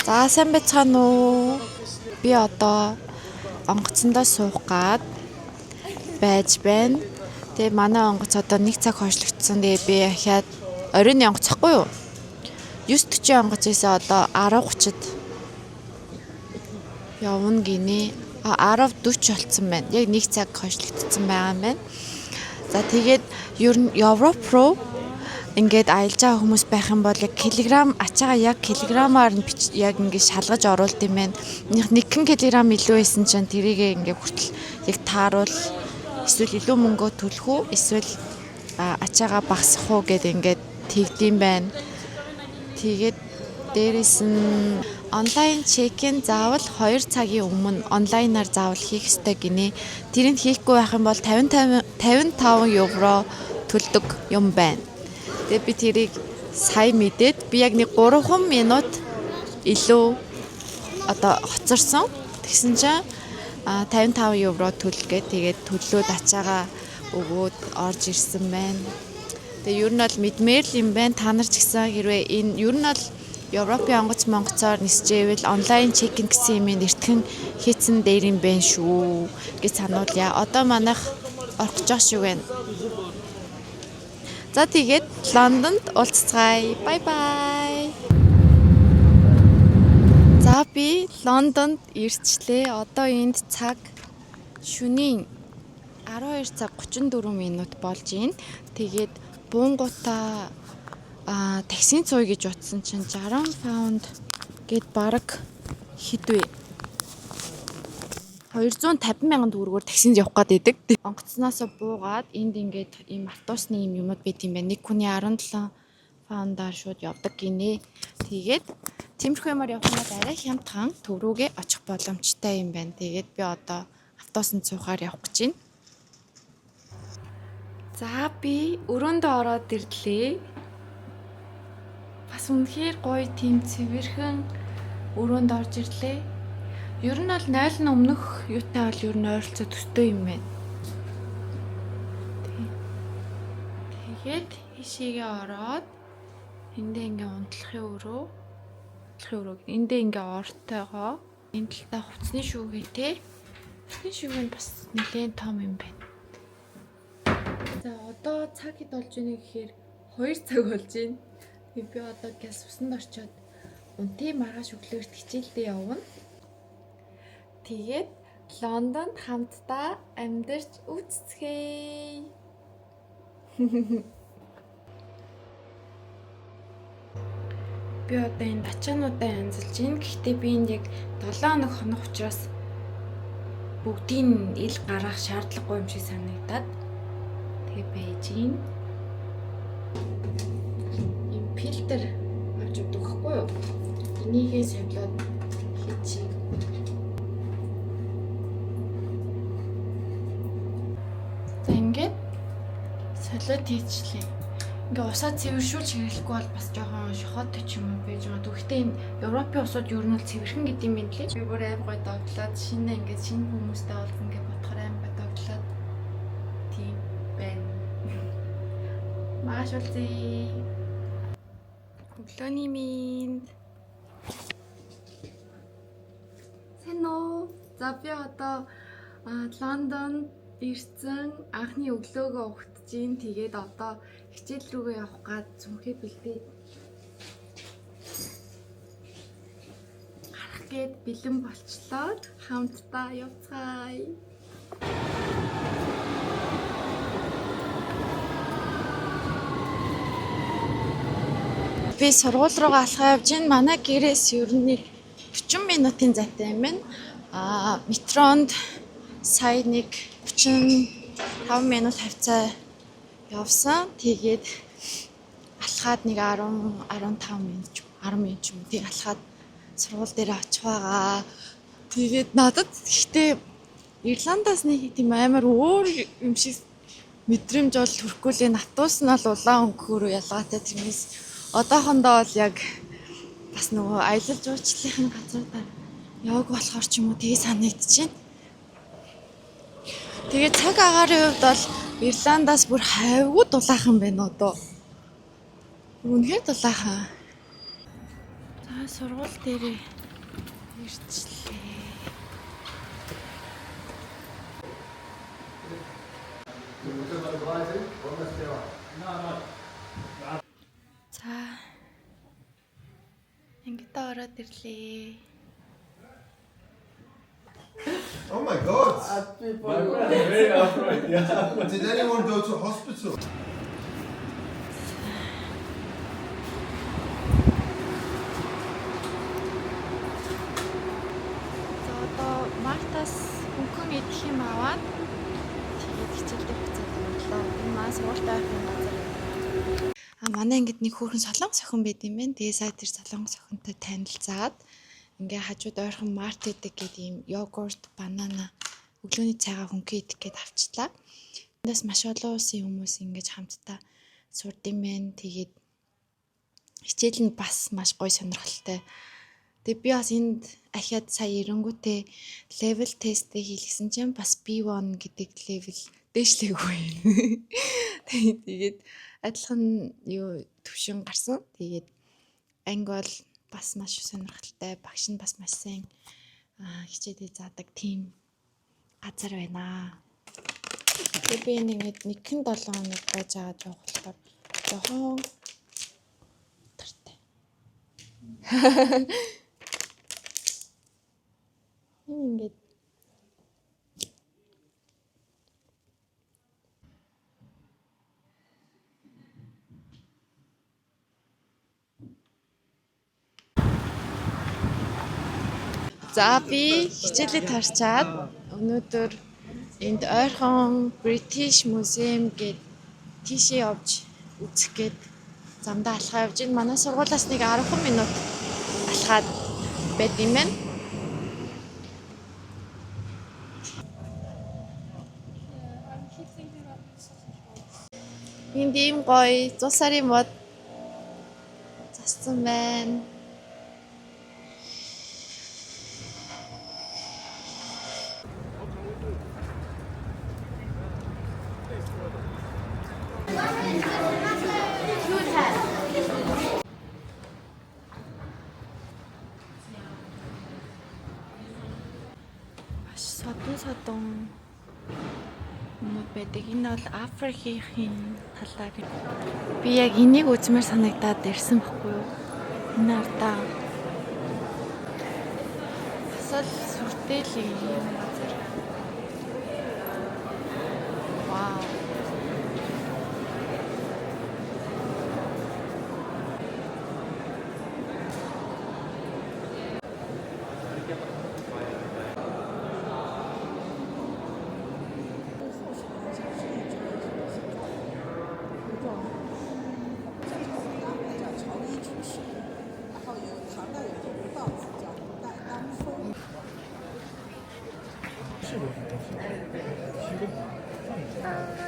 За сайн байцгаана уу? Би одоо онгоцондоо суух гад байж байна. Тэгээ манай онгоц одоо 1 цаг хойшлогдсон. Тэгээ би ахаад оройн онгоц ахгүй юу? 9:40 онгоц ийсээ одоо 10:30-д явна гинэ. 10:40 болцсон байна. Яг 1 цаг хойшлогдсон байгаа юм байна. За тэгээд ер нь Европ руу ингээд аялж байгаа хүмүүс байх юм бол яг килограмм ачаага яг килограммаар нь яг ингээд шалгаж оруулд юм байна. Нэгэн килограмм илүү байсан чинь тэрийг ингээд хүртэл яг тааруул эсвэл илүү мөнгө төлөх үү эсвэл ачаага багасгах уу гэдээ ингээд тэгдэм байна. Тэгээд дээрэс нь онлайн чекин заавал 2 цагийн өмнө онлайнаар заавал хийх ёстой гинэ. Тэрийг хийхгүй байх юм бол 55 евро төлдөг юм байна. Тэгээ би тэрийг сая мэдээд би яг нэг 3 минут илүү одоо хоцорсон. Тэгсэн чинь 55 евро төлгээд тэгээд төлөөд ачаага өгөөд орж ирсэн байна. Тэгээ ер нь бол мэдмээр л юм байна. Та нар ч гэсэн хэрвээ энэ ер нь бол Европын онгоц монгоцоор нисжээвэл онлайн чекин гэсэн юм эртхэн хийцэн дээр юм байна шүү гэж сануулъя. Одоо манайх орох гэж шүү байна. За тэгээд Лондонд уулзцгаая. Бай бай. За би Лондонд ирчлээ. Одоо энд цаг шөнийн 12 цаг 34 минут болж байна. Тэгээд буунгуудаа таксийн цуй гэж утсан чинь 60 паунд гэд бараг хэдвэ 250 мянган төгрөгөөр таксинд явах гээд идэг. Онгоцноосоо буугаад энд ингээд ийм автобусны юмуд байт юм байна. Нэг хүний 17 паундаар шууд явдаг гинэ. Тэгээд тиймэрхүү юмар явахнаад арай хямдхан төврүүгээ очих боломжтой юм байна. Тэгээд би одоо автобусанд суухаар явах гэж байна. За би өрөөндөө ороод ирлээ. Бас үнэхээр гоё тийм цэвэрхэн өрөөнд орж ирлээ. Ер нь бол 0 нь өмнөх юутай бол ер нь ойролцоо төстэй юм байна. Тэгээд хишээгээ ороод эндээ ингээ унтлахын өрөө эндээ ингээ ортойгоо энэ талдаа хувцсны шүүгээ те. Хувцсны шүүг нь бас нэлээд том юм байна. За одоо цаг хэд болж байна гэхээр 2 цаг болж байна. Би одоо газ усанд орчоод унтээ маргааш өглөөрт хичээлдээ явна. Тэгээд Лондонд хамтдаа амьдарч үзцгээе. Би одоо энэ ачаануудаа янзалж байна. Гэхдээ би энд яг 7 хоног учраас бүгдийг ил гаргах шаардлагагүй юм шиг санагдаад тэгээ байж гин. Ийм фильтр авч өгдөг байхгүй юу? Энийгээ савлаад хийчих. За ингээд солиод хийчлээ. Ингээ усаа цэвэршүүлж хэрэглэхгүй бол бас жоохон шохоотой ч юм уу байж байгаа. Гэхдээ энэ Европын усууд ер нь бол цэвэрхэн гэдэг юм байна лээ. Би бүр аим гой догтлоод шинэ хүмүүстэй бол ингээ бодохоор аим гой догтлоод тийм байна. Маш үлзээ. Өглөөний минь. Сэно. За би одоо Лондонд ирсэн анхны өглөөгөө угтж ийн. Тэгээд одоо хичээл рүүгээ явах гад зүнхээ бэлдээ. Гарах гээд бэлэн болчлоо. Хамтдаа явцгаая. Би сургууль руугаа алхаа явж байна. Манай гэрээс ер нь 40 минутын зайтай юм байна. Метронд сая нэг 35 минут хавцаа явсан. Тэгээд алхаад нэг 10-15 минут ч 10 минут ч юм уу. Тэг алхаад сургууль дээр очих байгаа. Тэгээд надад гэхдээ Ирландаас нэг тийм амар өөр юм шиг мэдрэмж бол төрөхгүй л энэ автобус нь бол улаан өнгөөр ялгаатай тиймээс одоохондоо бол яг бас нөгөө аялал жуулчлалын газруудаар яваг болохоор ч юм уу тэгээ санагдчихэв. Тэгээ цаг агаарын хувьд бол Ирландаас бүр хавьгүй дулаахан байна одоо. Үнэхээр дулаахан. За Манай сургууль дээр ирчлээ. За. Ингээд ороод ирлээ. Oh my God! Very upright, yeah. Did anyone go to hospital? За одоо Мартас хөнгөн идэх юм аваад тэгээд хичээлдээ буцаад орлоо. Энэ маа сургуультай байх юм газар. Манай ингээд нэг хүүхэн солонгос охин байд юм байна. Тэгээ сая тэр солонгос охинтой танилцаад ингээ хажууд ойрхон март идэг гэдэг ийм йогурт, банана, өглөөний цайгаа хөнгөн идэх гээд авчлаа. Эндээс маш олон улсын хүмүүс ингэж хамтдаа сурд юм байна. Тэгээд хичээл нь бас маш гоё сонирхолтой. Тэгээ би бас энд ахиад сая эрэнгүүтээ level test хийлгсэн чинь бас B1 гэдэг level дээшлээгүй. Тэгээд адилхан юу төвшин гарсан. Тэгээд анги бол бас маш сонирхолтой, багш нь бас маш сайн хичээлээ заадаг тийм газар байна. Тэгээ би ингээд 1-7 хоног байж байгаа жоох болохоор жохон тартай. Ингээд за би хичээлээ тарчаад өнөөдөр энд ойрхон British Museum гээд тийшээ явж үзэх гээд замдаа алхаа явж байна. Манай сургуулиас нэг 10 минут алхаад байд юм байна. Энд ийм гоё 100 сарын мод зассан байна. Содон хүмүүс байдаг. Энэ бол Африкийн талаа гэх. Би яг энийг үзмээр санагдаад ирсэн байхгүй юу? Энэ ардаа. Асал сүртэл юм газар. Вау.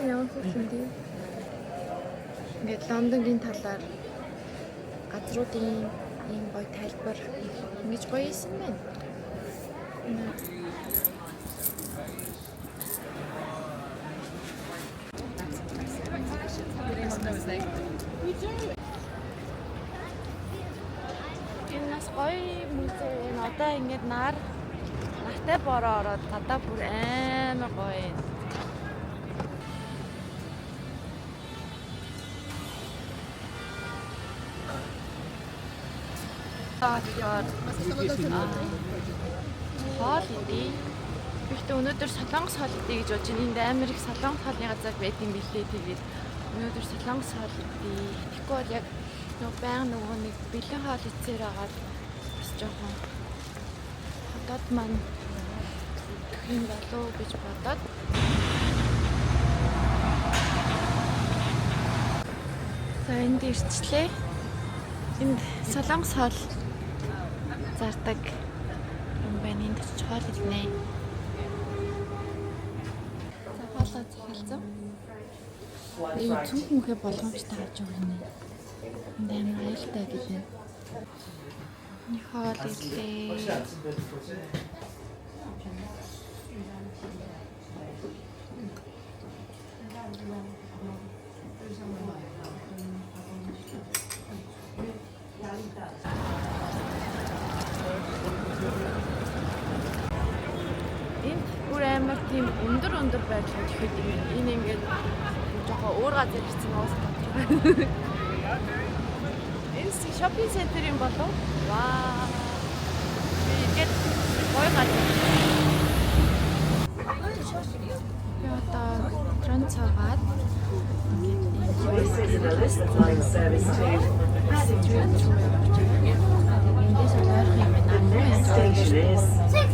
Яавчиндээ. Ингээд Лондонгийн талаар газруудын ийм гоё тайлбар ингэж гоё юм байна. Энэ нас гоё музей энэ одоо ингээд нартай бороо ороод гадаа бүр амар гоё. Хоол идэ. Гэхдээ өнөөдөр солонгос хоол идэ гэж бодож байна. Энд амар их солонгос хоолны газар байт юм билээ. Тэгээд өнөөдөр солонгос хоол идэ. Тэгэхгүй бол яг нөгөө нэг бэлэн хоол ицээр агаад бас жоохон хотод маань тхэн болов гэж бодоод за энд ирчлээ. Энд солонгос хоол зардаг юм байна. Энд ч хоол иднэ. За хоолоо захиалсан. Юу цүнхмөхө болгоомжтой авч өгнө. Энд амар аюултай гэдэг. Хоол ирлээ. амар тийм өндөр байдлаар ихэд энэ ингээд жоохон өөр газар ирсэн уус тодорхой. Энэ шопинг центр юм болов? Ваа. Тэгээд гоё газар. Яа трон цагаад This is an Elizabeth line service to Paddington. Station is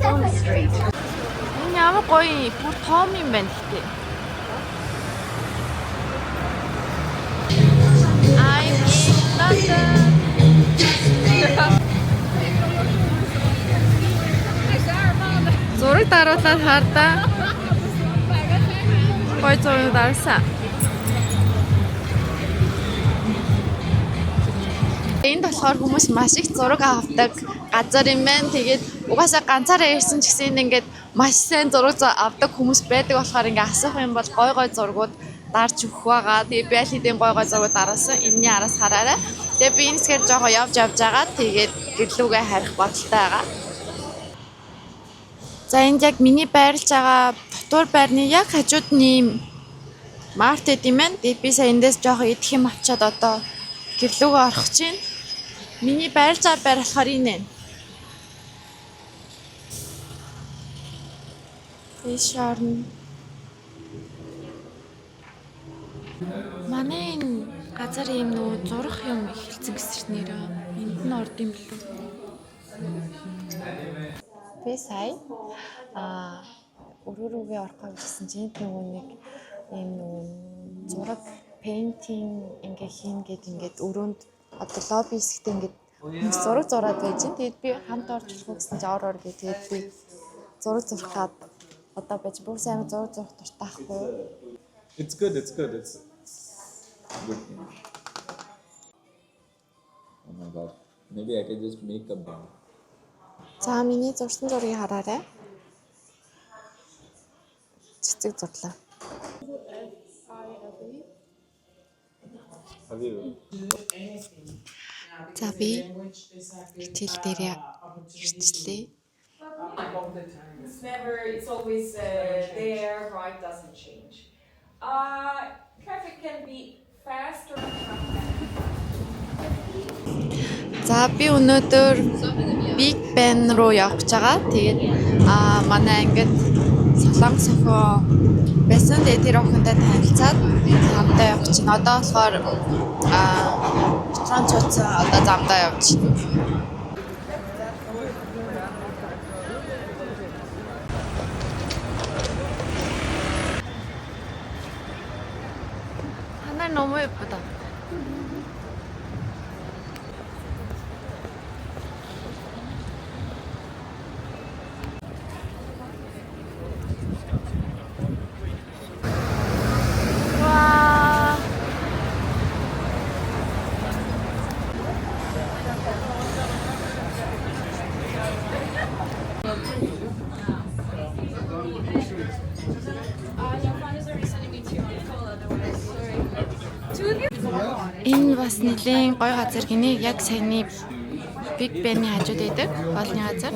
Bond Street. Энэ ямар гоё бүр том юм байна гэхдээ. I'm in London. Зураг даруулаад хардаа. Гоё зураг дарсан. Энд болохоор хүмүүс маш их зураг авдаг газар юм байна. Тэгээд угаасаа ганцаараа ирсэн ч гэсэн ингээд маш сайн зураг авдаг хүмүүс байдаг болохоор ингээд асуух юм бол гой зургууд дарж өгөх байгаа. Тэгээд би аль хэдийн гой зургууд дараасан. Энэний араас хараарай. Тэгээд би энэ хэсгээр жоохон явж байгаа. Тэгээд гэрлүүгээ харих бодолтой байгаа. За энд яг миний байрлаж байгаа дотор байрны яг хажууд нь маркет юм байна. Тэгээд би сая эндээс жоохон идэх юм авчаад одоо гэрлүүгээ орох чинь. Миний байрлаж байгаа байр болохоор энэ. Ишарн. Манай энэ газар юм нөө зурх юм эхэлсэн гэсэрнээр энд нь орд юм билүү. Би сая өрөөрөөгөө орохоо гэсэн чинь нөгөө нэг ийм нөгөө зураг пейнтинг ингээ хийн гэд ингээд өрөөнд одоо лобби хэсэгт ингээд зураг зураад байж гин. Тэгээд би хамт орж болох гэсэн чинь ор гээ. Тэгээд би зураг зурх гад одоо байж бүр сайн зураг зурх дуртайхгүй. It's good. It's good. Oh my god. Maybe I can just make a band. За миний зурсан зургийг хараарай. Цэцэг зурлаа. Have you? За би хэл дээрээ ирчлээ. It's always there, right? Doesn't change. Traffic can be faster. За би өнөөдөр Big Ben руу явж байгаа. Тэгээд манай ангид Солонгос охин байсан. Тэгээд тэр охинтой танилцаад хамтаа явж чинь. Одоо болохоор ресторан цуцсан одоо замдаа явж чинь. 하늘 너무 예쁘다. 와. Энэ бас нэлийн гоё газар гинэ. Яг саяны Big Ben-ийн хажууд байдаг болны газар.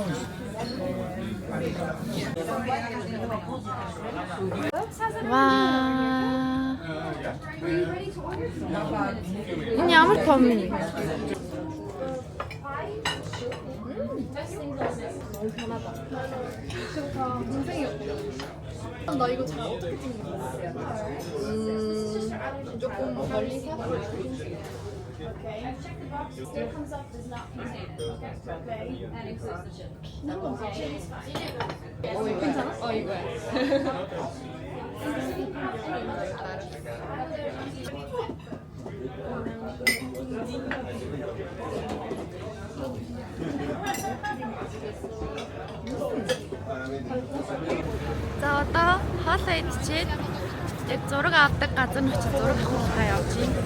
Ваа. Энэ ямар том юм? 나 이거 잘 어떻게 찍는 거야? 조금 멀리서? 이거 괜찮아? 이거야. За одоо хоолоо идчихэд яг зураг авдаг газар нь очиж зураг авахлаа явж байна.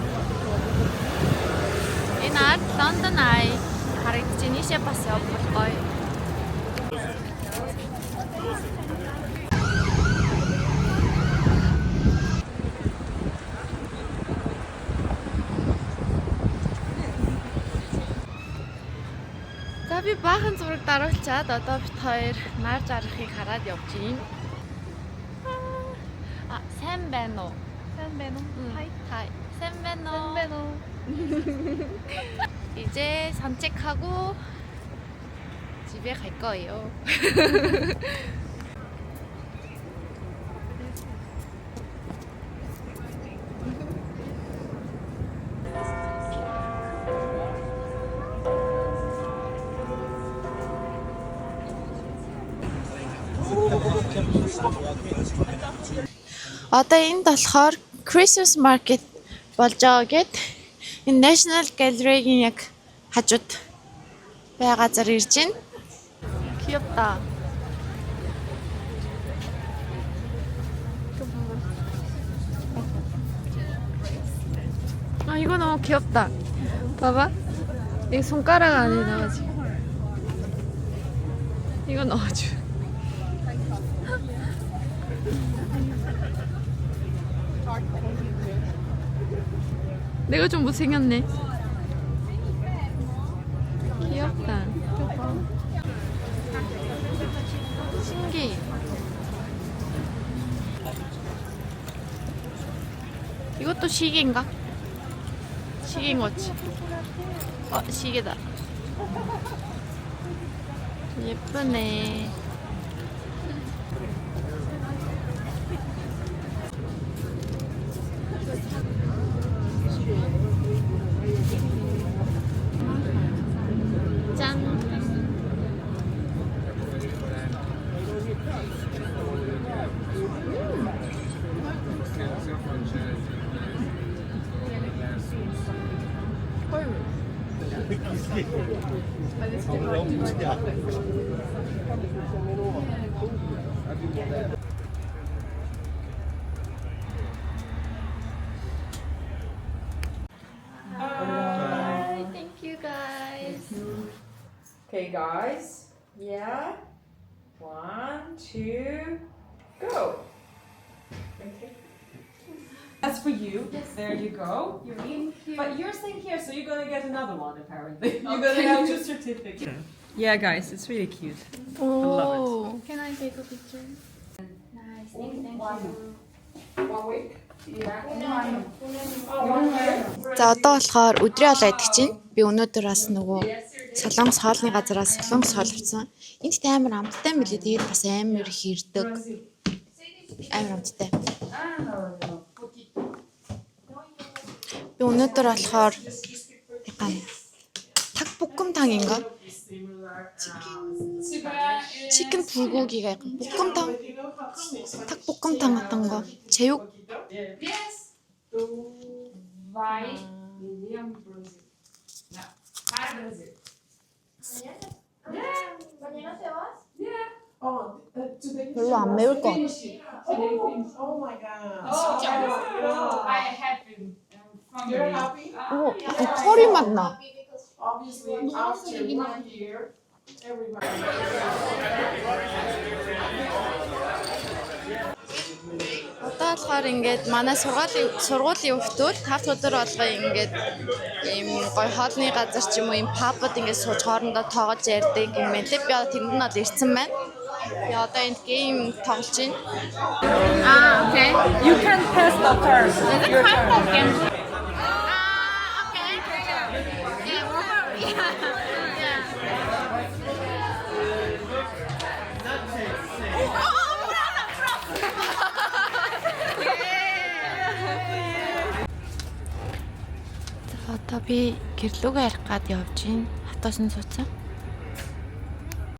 Энэ арт London Eye харагдаж байна. Ийшээ бас явбал гоё. За би баахан зураг даруулчаад одоо бит хоёр нар жаргахыг хараад явж байна. 아, 샌베노. 샌베노. 하이. 하이. 샌베노. 샌베노. 이제 산책하고 집에 갈 거예요. Одоо энд болохоор Christmas market болж байгаа гэд энэ National Gallery-гийн яг хажууд байгаа газар ирж байна. 귀엽다. 아, 이거 너무 귀엽다. 봐봐. 이 손가락 안에 나가지고. 이거 넣어줘. 내가 좀 못생겼네. 귀엽다. 신기해. 이것도 시계인가? 시계인 거지. 시계다. 예쁘네. 짠. Thank you guys. Okay, guys. Yeah. 1, 2, go. Okay. That's for you. There you go. You're in here. But you're staying here, so you're gonna get another one apparently. You're gonna have 2 certificates. Yeah, guys, it's really cute. 오. Can I take a picture? Nice. Thank you. 1 week. За одоо болохоор өдрийн хоол идэх чинь. Би өнөөдөр бас нөгөө солонгос хоолны газараас солонгос хоол авсан. Энд амар амттай мөлий. Тэгээд бас амар хэрдэг. Амар амттай. Би өнөөдөр болохоор таг 볶음탕인가? 치킨 불고기가 약간 볶음탕? 닭 볶음탕 같은 거. 제육? Yes. 2, vai. William Brazil. No. Para Brazil. 별로 안 매울 것 같아. I have him. You're happy? 오, 약간 커리 맛 나. Obviously, after 1 year, everybody. Одоо болохоор ингээд манай сургуулийн хүүхдүүд 5 өдөр болгоо ингээд ийм гоё хоолны газар ч юм уу ийм пабд ингээд сууж хоорондоо тоогож ярьдаг юм байна лээ. Би одоо тэнд нь бол ирсэн байна. Би одоо энд гейм тоглож байна. Okay. You can pass the turn. Your turn. Одоо би гэрлүүгээ ярих гад явж байна. Хатуусан сууцсан.